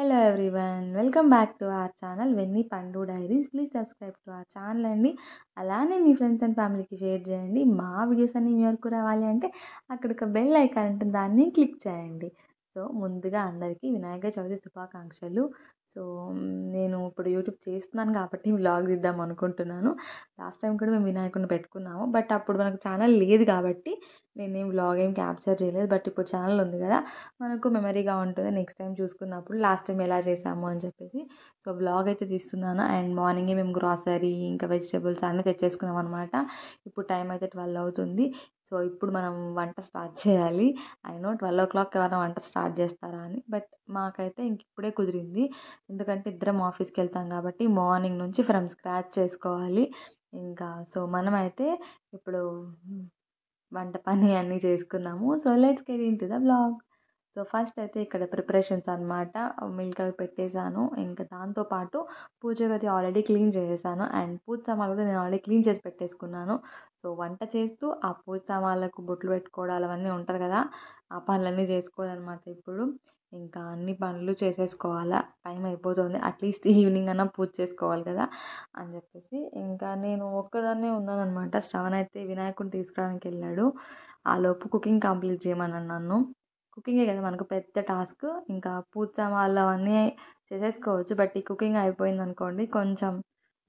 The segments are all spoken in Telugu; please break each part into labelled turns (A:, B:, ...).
A: Hello everyone, welcome back to our channel Venni Pandu diaries. Please subscribe to our channel అండి. అలానే మీ ఫ్రెండ్స్ అండ్ ఫ్యామిలీకి షేర్ చేయండి. మా వీడియోస్ అన్నీ మీ వరకు రావాలి అంటే అక్కడ ఒక బెల్ ఐకాన్ ఉంటుంది, దాన్ని క్లిక్ చేయండి. సో ముందుగా అందరికీ వినాయక చవితి శుభాకాంక్షలు. సో నేను ఇప్పుడు యూట్యూబ్ చేస్తున్నాను కాబట్టి వ్లాగ్ తీద్దాం అనుకుంటున్నాను. లాస్ట్ టైం కూడా మేము వినాయకుడిని పెట్టుకున్నాము, బట్ అప్పుడు మనకు ఛానల్ లేదు కాబట్టి నేనేం వ్లాగ్ ఏం క్యాప్చర్ చేయలేదు. బట్ ఇప్పుడు ఛానల్ ఉంది కదా, మనకు మెమరీగా ఉంటుంది నెక్స్ట్ టైం చూసుకున్నప్పుడు లాస్ట్ టైం ఎలా చేసాము అని చెప్పేసి. సో వ్లాగ్ అయితే తీస్తున్నాను. అండ్ మార్నింగే మేము గ్రాసరీ ఇంకా వెజిటేబుల్స్ అన్నీ తెచ్చేసుకున్నాం అనమాట. ఇప్పుడు టైం అయితే 12 అవుతుంది. సో ఇప్పుడు మనం వంట స్టార్ట్ చేయాలి. ఐ నో 12 o'clock ఎవరైనా వంట స్టార్ట్ చేస్తారా అని, బట్ మాకైతే ఇంక ఇప్పుడే కుదిరింది. ఎందుకంటే ఇద్దరం ఆఫీస్కి వెళ్తాం కాబట్టి మార్నింగ్ నుంచి ఫ్రమ్ స్క్రాచ్ చేసుకోవాలి ఇంకా. సో మనమైతే ఇప్పుడు వంట పని అన్నీ చేసుకున్నాము. So let's get into the vlog. So first అయితే ఇక్కడ ప్రిపరేషన్స్ అనమాట. మిల్క్ అవి పెట్టేశాను. ఇంకా దాంతోపాటు పూజ గది ఆల్రెడీ క్లీన్ చేసేసాను. అండ్ పూజ సామాన్లు కూడా నేను ఆల్రెడీ క్లీన్ చేసి పెట్టేసుకున్నాను. సో వంట చేస్తూ ఆ పూజ సామాన్లకు బొట్లు పెట్టుకోవడాలు అవన్నీ ఉంటుంది కదా, ఆ పనులన్నీ చేసుకోవాలన్నమాట ఇప్పుడు. ఇంకా అన్ని పనులు చేసేసుకోవాలా, టైం అయిపోతుంది. అట్లీస్ట్ ఈవినింగ్ అన్నా పూజ చేసుకోవాలి కదా అని చెప్పేసి ఇంకా నేను ఒక్కదాన్నే ఉన్నానన్నమాట. శ్రవణ్ అయితే వినాయకుడిని తీసుకురావడానికి వెళ్ళాడు. ఆలోపు కుకింగ్ కంప్లీట్ చేయమన్నాను నన్ను. కుకింగే కదా మనకు పెద్ద టాస్క్. ఇంకా పూజ సామాన్లు అవన్నీ చేసేసుకోవచ్చు, బట్ ఈ కుకింగ్ అయిపోయిందనుకోండి కొంచెం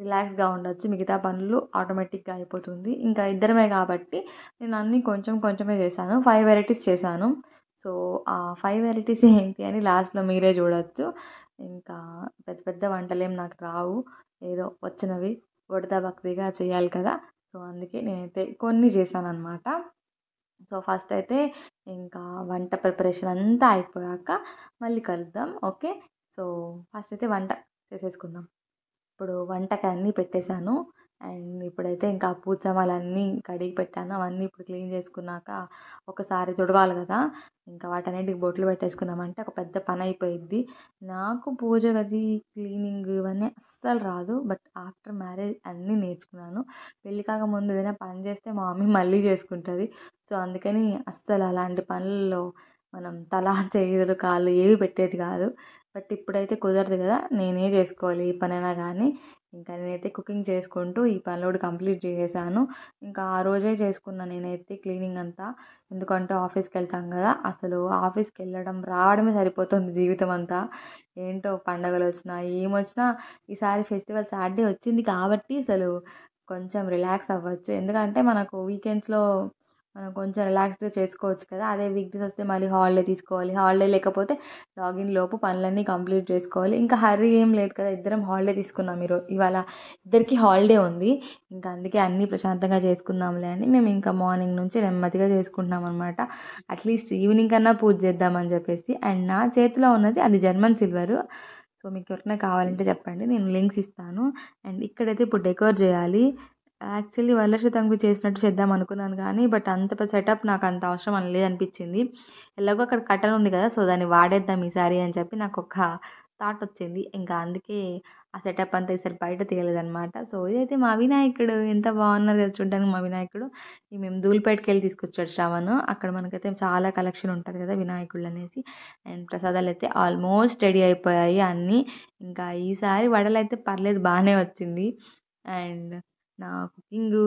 A: రిలాక్స్గా ఉండొచ్చు. మిగతా పనులు ఆటోమేటిక్గా అయిపోతుంది. ఇంకా ఇద్దరమే కాబట్టి నేను అన్నీ కొంచెం కొంచెమే చేశాను. 5 వెరైటీస్ చేశాను. సో ఆ 5 వెరైటీస్ ఏంటి అని లాస్ట్లో మీరే చూడొచ్చు. ఇంకా పెద్ద పెద్ద వంటలేం నాకు రావు, ఏదో వచ్చినవి ఉడతా భక్తిగా చేయాలి కదా. సో అందుకే నేనైతే కొన్ని చేశాను అనమాట. సో ఫస్ట్ అయితే ఇంకా వంట ప్రిపరేషన్ అంతా అయిపోయాక మళ్ళీ కలుద్దాం, ఓకే. సో ఫస్ట్ అయితే వంట చేసేసుకుందాం. ఇప్పుడు వంటకి అన్నీ పెట్టేశాను. అండ్ ఇప్పుడైతే ఇంకా పూజ సామాన్లన్నీ కడిగి పెట్టాను. అవన్నీ ఇప్పుడు క్లీన్ చేసుకున్నాక ఒకసారి తుడవాలి కదా, ఇంకా వాటన్నిటికి బొట్లు పెట్టేసుకున్నామంటే ఒక పెద్ద పని అయిపోయిద్ది. నాకు పూజ గది క్లీనింగ్ ఇవన్నీ అస్సలు రాదు, బట్ ఆఫ్టర్ మ్యారేజ్ అన్నీ నేర్చుకున్నాను. పెళ్ళి కాకముందు ఏదైనా పని చేస్తే మా మమ్మీ మళ్ళీ చేసుకుంటుంది. సో అందుకని అస్సలు అలాంటి పనుల్లో మనం తల చేతులు కాళ్ళు ఏవి పెట్టేది కాదు. బట్ ఇప్పుడైతే కుదరదు కదా, నేనే చేసుకోవాలి ఏ పనైనా కానీ. ఇంకా నేనైతే కుకింగ్ చేసుకుంటూ ఈ పనులు కూడా కంప్లీట్ చేసేసాను. ఇంకా ఆ రోజే చేసుకున్నాను నేనైతే క్లీనింగ్ అంతా. ఎందుకంటే ఆఫీస్కి వెళ్తాం కదా, అసలు ఆఫీస్కి వెళ్ళడం రావడమే సరిపోతుంది జీవితం అంతా. ఏంటో పండగలు వచ్చినా ఏమొచ్చినా, ఈసారి ఫెస్టివల్ సాటర్డే వచ్చింది కాబట్టి అసలు కొంచెం రిలాక్స్ అవ్వచ్చు. ఎందుకంటే మనకు వీకెండ్స్లో మనం కొంచెం రిలాక్స్గా చేసుకోవచ్చు కదా. అదే వీక్ డేస్ వస్తే మళ్ళీ హాలిడే తీసుకోవాలి. హాలిడే లేకపోతే లాగిన్ లోపు పనులన్నీ కంప్లీట్ చేసుకోవాలి. ఇంకా హర్రీ ఏం లేదు కదా, ఇద్దరం హాలిడే తీసుకున్నాం ఇవాళ ఇద్దరికి హాలిడే ఉంది. ఇంకా అందుకే అన్నీ ప్రశాంతంగా చేసుకుందాంలే అని మేము ఇంకా మార్నింగ్ నుంచి నెమ్మదిగా చేసుకుంటున్నాం అనమాట. అట్లీస్ట్ ఈవినింగ్ కన్నా పూజ చేద్దామని చెప్పేసి. అండ్ నా చేతిలో ఉన్నది అది జర్మన్ సిల్వర్. సో మీకు ఎవరికైనా కావాలంటే చెప్పండి, నేను లింక్స్ ఇస్తాను. అండ్ ఇక్కడైతే ఇప్పుడు డెకోర్ చేయాలి. యాక్చువల్లీ వరలక్ష్మి తంగు చేసినట్టు చేద్దాం అనుకున్నాను కానీ, బట్ అంత సెటప్ నాకు అంత అవసరం అని లేదనిపించింది. ఎలాగో అక్కడ కట్టన్ ఉంది కదా, సో దాన్ని వాడేద్దాం ఈసారి అని చెప్పి నాకు ఒక థాట్ వచ్చింది. ఇంకా అందుకే ఆ సెటప్ అంతా ఈసారి బయట తీయలేదనమాట. సో ఇదైతే మా వినాయకుడు ఎంత బాగున్నారు కదా చూడడానికి. మా వినాయకుడు ఈ మేము ధూళిపేటకి వెళ్ళి తీసుకొచ్చాడు శ్రవణ్. అక్కడ మనకైతే చాలా కలెక్షన్ ఉంటుంది కదా వినాయకుళ్ళు అనేసి. అండ్ ప్రసాదాలు అయితే ఆల్మోస్ట్ రెడీ అయిపోయాయి అన్నీ. ఇంకా ఈసారి వడలు అయితే పర్లేదు బాగానే వచ్చింది. అండ్ నా కుకింగు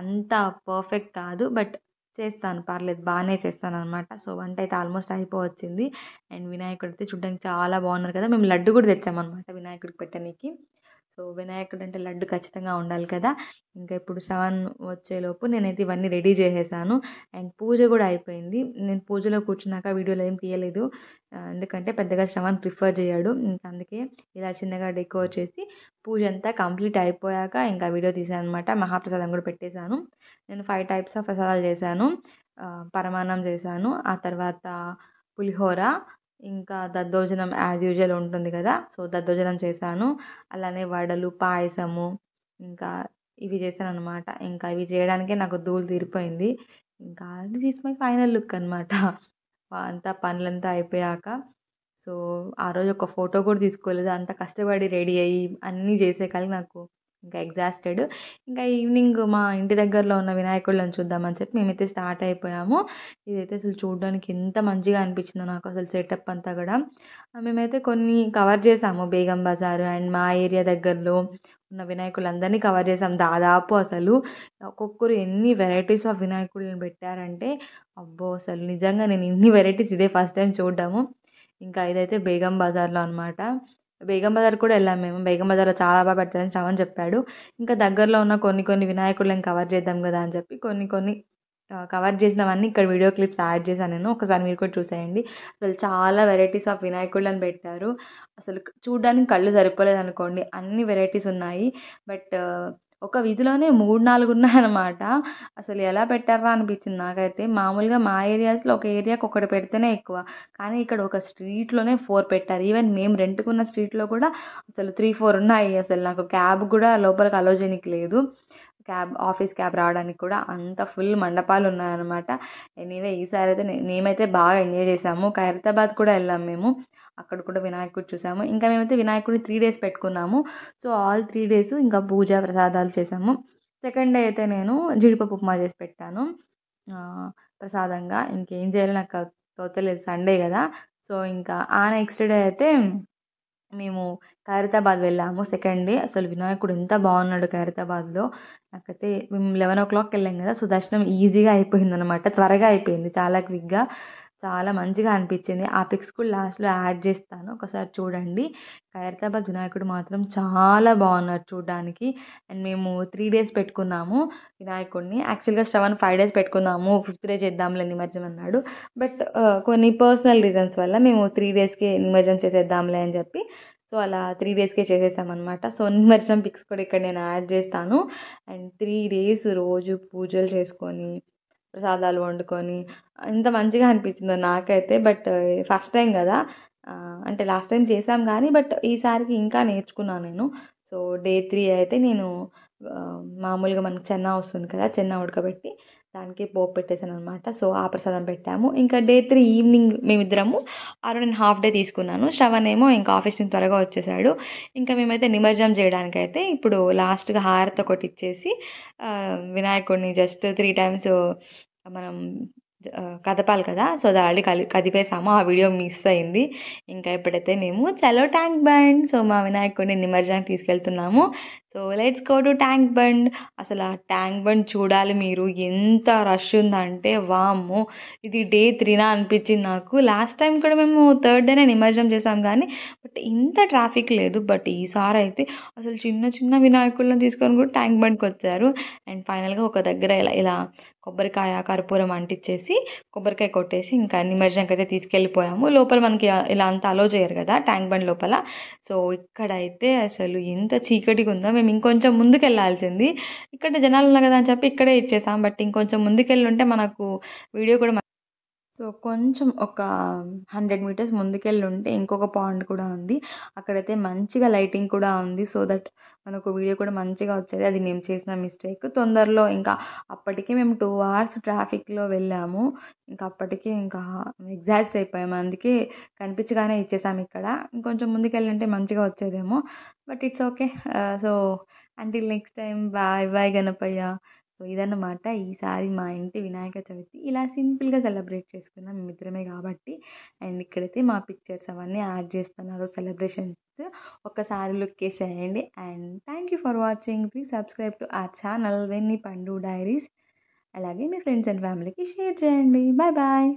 A: అంత పర్ఫెక్ట్ కాదు, బట్ చేస్తాను పర్లేదు, బాగానే చేస్తాననమాట. సో వంట అయితే ఆల్మోస్ట్ అయిపోవచ్చింది. అండ్ వినాయకుడు అయితే చూడడానికి చాలా బాగున్నారు కదా. మేము లడ్డు కూడా తెచ్చామన్నమాట వినాయకుడికి పెట్టనీకి. సో వినాయకుడు అంటే లడ్డు ఖచ్చితంగా ఉండాలి కదా. ఇంకా ఇప్పుడు శ్రవణ్ వచ్చేలోపు నేనైతే ఇవన్నీ రెడీ చేసేసాను. అండ్ పూజ కూడా అయిపోయింది. నేను పూజలో కూర్చున్నాక వీడియోలో ఏం తీయలేదు, ఎందుకంటే పెద్దగా శ్రవణ్ ప్రిఫర్ చేయడు. ఇంకా అందుకే ఇలా చిన్నగా డెకోర్ చేసి పూజ అంతా కంప్లీట్ అయిపోయాక ఇంకా వీడియో తీసాను అనమాట. మహాప్రసాదం కూడా పెట్టేశాను. నేను 5 టైప్స్ ఆఫ్ ప్రసాదాలు చేశాను. పరమాన్నం చేశాను, ఆ తర్వాత పులిహోర, ఇంకా దద్దోజనం యాజ్ యూజువల్ ఉంటుంది కదా, సో దద్దోజనం చేశాను. అలానే వడలు, పాయసము, ఇంకా ఇవి చేశాను అనమాట. ఇంకా ఇవి చేయడానికే నాకు ధూళి తీరిపోయింది. ఇంకా this is my final look అనమాట. అంతా పనులంతా అయిపోయాక. సో ఆ రోజు ఒక ఫోటో కూడా తీసుకోలేదు. అంత కష్టపడి రెడీ అయ్యి అన్నీ చేసే కల్లా నాకు ఇంకా ఎగ్జాస్టెడ్. ఇంకా ఈవినింగ్ మా ఇంటి దగ్గరలో ఉన్న వినాయకుడిని చూద్దామని చెప్పి మేమైతే స్టార్ట్ అయిపోయాము. ఇదైతే అసలు చూడడానికి ఎంత మంచిగా అనిపించిందో నాకు అసలు సెటప్ అంతా కూడా. మేమైతే కొన్ని కవర్ చేసాము, బేగం బజార్ అండ్ మా ఏరియా దగ్గరలో ఉన్న వినాయకులందరినీ కవర్ చేసాం. దాదాపు అసలు ఒక్కొక్కరు ఎన్ని వెరైటీస్ ఆఫ్ వినాయకుడిని పెట్టారంటే, అబ్బో అసలు నిజంగా నేను ఇన్ని వెరైటీస్ ఇదే ఫస్ట్ టైం చూడడము. ఇంకా ఇదైతే బేగం బజార్లో అనమాట. బేగం బజార్ కూడా వెళ్ళాము మేము. బేగం బజార్లో చాలా బాగా పెడతారని శ్రవణ్ చెప్పాడు. ఇంకా దగ్గరలో ఉన్న కొన్ని కొన్ని వినాయకులను కవర్ చేద్దాం కదా అని చెప్పి కొన్ని కొన్ని కవర్ చేసినవన్నీ ఇక్కడ వీడియో క్లిప్స్ యాడ్ చేశాను నేను. ఒకసారి మీరు కూడా చూసేయండి. అసలు చాలా వెరైటీస్ ఆఫ్ వినాయకుళ్ళని పెట్టారు. అసలు చూడడానికి కళ్ళు సరిపోలేదు అనుకోండి, అన్ని వెరైటీస్ ఉన్నాయి. బట్ ఒక వీధిలోనే 3, 4 ఉన్నాయన్నమాట. అసలు ఎలా పెట్టారా అనిపించింది నాకైతే. మామూలుగా మా ఏరియాస్‌లో ఒక ఏరియాకి ఒకటి పెడితేనే ఎక్కువ. కానీ ఇక్కడ ఒక స్ట్రీట్‌లోనే 4 పెట్టారు. ఈవెన్ మేము రెంట్‌కున్న స్ట్రీట్‌లో కూడా అసలు 3, 4 ఉన్నాయి. అసలు నాకు క్యాబ్ కూడా లోపలికి అలో చేయనీకి లేదు. ఆఫీస్ క్యాబ్ రావడానికి కూడా అంత ఫుల్ మండపాలు ఉన్నాయన్నమాట. ఎనీవే ఈసారి అయితే మేమైతే బాగా ఎంజాయ్ చేసాము. ఖైరతాబాద్ కూడా వెళ్ళాం మేము. అక్కడ కూడా వినాయకుడిని చూసాము. ఇంకా మేమైతే వినాయకుడిని 3 డేస్ పెట్టుకున్నాము. సో ఆల్ 3 డేస్ ఇంకా పూజ ప్రసాదాలు చేసాము. సెకండ్ డే అయితే నేను జీడిపప్పు ఉప్మా చేసి పెట్టాను ప్రసాదంగా. ఇంకేం చేయాలో నాకు తోచలేదు, సండే కదా. సో ఇంకా ఆ నెక్స్ట్ డే అయితే మేము ఖైరతాబాద్ వెళ్ళాము సెకండ్ డే. అసలు వినాయకుడు ఎంత బాగున్నాడు ఖైరతాబాద్లో. నాకైతే మేము 11:00కి వెళ్ళాం కదా. సో దర్శనం ఈజీగా అయిపోయిందనమాట, త్వరగా అయిపోయింది, చాలా క్విక్గా. చాలా మంచిగా అనిపించింది. ఆ పిక్స్ కూడా లాస్ట్లో యాడ్ చేస్తాను, ఒకసారి చూడండి. ఖైరతాబాద్ వినాయకుడు మాత్రం చాలా బాగున్నారు చూడడానికి. అండ్ మేము 3 డేస్ పెట్టుకున్నాము వినాయకుడిని. యాక్చువల్గా 5 డేస్ పెట్టుకుందాము, 5th డే చేద్దాంలే నిమజ్జనం అన్నాడు. బట్ కొన్ని పర్సనల్ రీజన్స్ వల్ల మేము 3 డేస్కే నిమజ్జనం చేసేద్దాంలే అని చెప్పి సో అలా 3 డేస్కే చేసేసామన్నమాట. సో నిమజ్జనం పిక్స్ కూడా ఇక్కడ నేను యాడ్ చేస్తాను. అండ్ 3 డేస్ రోజు పూజలు చేసుకొని ప్రసాదాలు వండుకొని ఎంత మంచిగా అనిపించిందో నాకైతే. బట్ ఫస్ట్ టైం కదా, అంటే లాస్ట్ టైం చేసాం కానీ బట్ ఈసారికి ఇంకా నేర్చుకున్నాను నేను. సో డే 3 అయితే నేను మామూలుగా మనకు చెన్నా వస్తుంది కదా, చెన్నా ఉడకబెట్టి దానికి పోపు పెట్టేసాను అనమాట. సో ఆ ప్రసాదం పెట్టాము. ఇంకా డే 3 ఈవినింగ్ మేమిద్దరము ఆ రోజు నేను హాఫ్ డే తీసుకున్నాను. శ్రవణ్ ఏమో ఇంకా ఆఫీస్ నుంచి త్వరగా వచ్చేసాడు. ఇంకా మేమైతే నిమజ్జనం చేయడానికైతే ఇప్పుడు లాస్ట్గా హారతి ఒకటి ఇచ్చేసి వినాయకుడిని జస్ట్ 3 టైమ్స్ మనం కదపాలి కదా. సో అది ఆల్రెడీ కదిపేసాము, ఆ వీడియో మిస్ అయింది. ఇంకా ఇప్పుడైతే మేము చలో ట్యాంక్ బండ్, సో మా వినాయకుడిని నిమజ్జనానికి తీసుకెళ్తున్నాము. So let's go to tank bund. అసలు ఆ ట్యాంక్ బండ్ చూడాలి మీరు, ఎంత రష్ ఉందంటే వామ్మో, ఇది డే 3నా అనిపించింది నాకు. లాస్ట్ టైం కూడా మేము 3rd డేనే నిమజ్జనం చేసాం కానీ బట్ ఇంత ట్రాఫిక్ లేదు. బట్ ఈసారి అయితే అసలు చిన్న చిన్న వినాయకులను తీసుకొని కూడా ట్యాంక్ బండ్కి వచ్చారు. అండ్ ఫైనల్గా ఒక దగ్గర ఇలా ఇలా కొబ్బరికాయ కర్పూరం అంటించేసి కొబ్బరికాయ కొట్టేసి ఇంకా నిమజ్జనంకి అయితే తీసుకెళ్ళిపోయాము. లోపల మనకి ఇలా అంతా అలో చేయరు కదా ట్యాంక్ బండ్ లోపల. సో ఇక్కడైతే అసలు ఎంత చీకటిగా ఉందో. మేము ఇంకొంచెం ముందుకు వెళ్ళాల్సింది, ఇక్కడ జనాలు ఉన్నారు కదా అని చెప్పి ఇక్కడే ఇచ్చేసాం. బట్ ఇంకొంచెం ముందుకెళ్ళి ఉంటే మనకు వీడియో కూడా సో కొంచెం ఒక 100 మీటర్స్ ముందుకెళ్ళి ఉంటే ఇంకొక పాండ్ కూడా ఉంది. అక్కడైతే మంచిగా లైటింగ్ కూడా ఉంది. సో దట్ మనకు వీడియో కూడా మంచిగా వచ్చేది. అది మేము చేసిన మిస్టేక్. తొందరలో ఇంకా అప్పటికే మేము 2 అవర్స్ ట్రాఫిక్లో వెళ్ళాము. ఇంకా అప్పటికే ఇంకా ఎగ్జాస్ట్ అయిపోయాము. అందుకే కనిపించగానే ఇచ్చేసాము ఇక్కడ. ఇంకొంచెం ముందుకెళ్ళి ఉంటే మంచిగా వచ్చేదేమో. But it's okay. So until next time, bye bye Ganapayya. So ఇదన్నమాట ఈసారి మా ఇంటి వినాయక చవితి. ఇలా సింపుల్గా సెలబ్రేట్ చేసుకున్నాం మేమిద్దరమే కాబట్టి. అండ్ ఇక్కడైతే మా పిక్చర్స్ అవన్నీ యాడ్ చేస్తున్నారు సెలబ్రేషన్స్. ఒక్కసారి లుక్ వేసేయండి. And thank you for watching. Please subscribe to our channel Venni Pandu diaries. అలాగే మీ ఫ్రెండ్స్ అండ్ ఫ్యామిలీకి షేర్ చేయండి. Bye bye.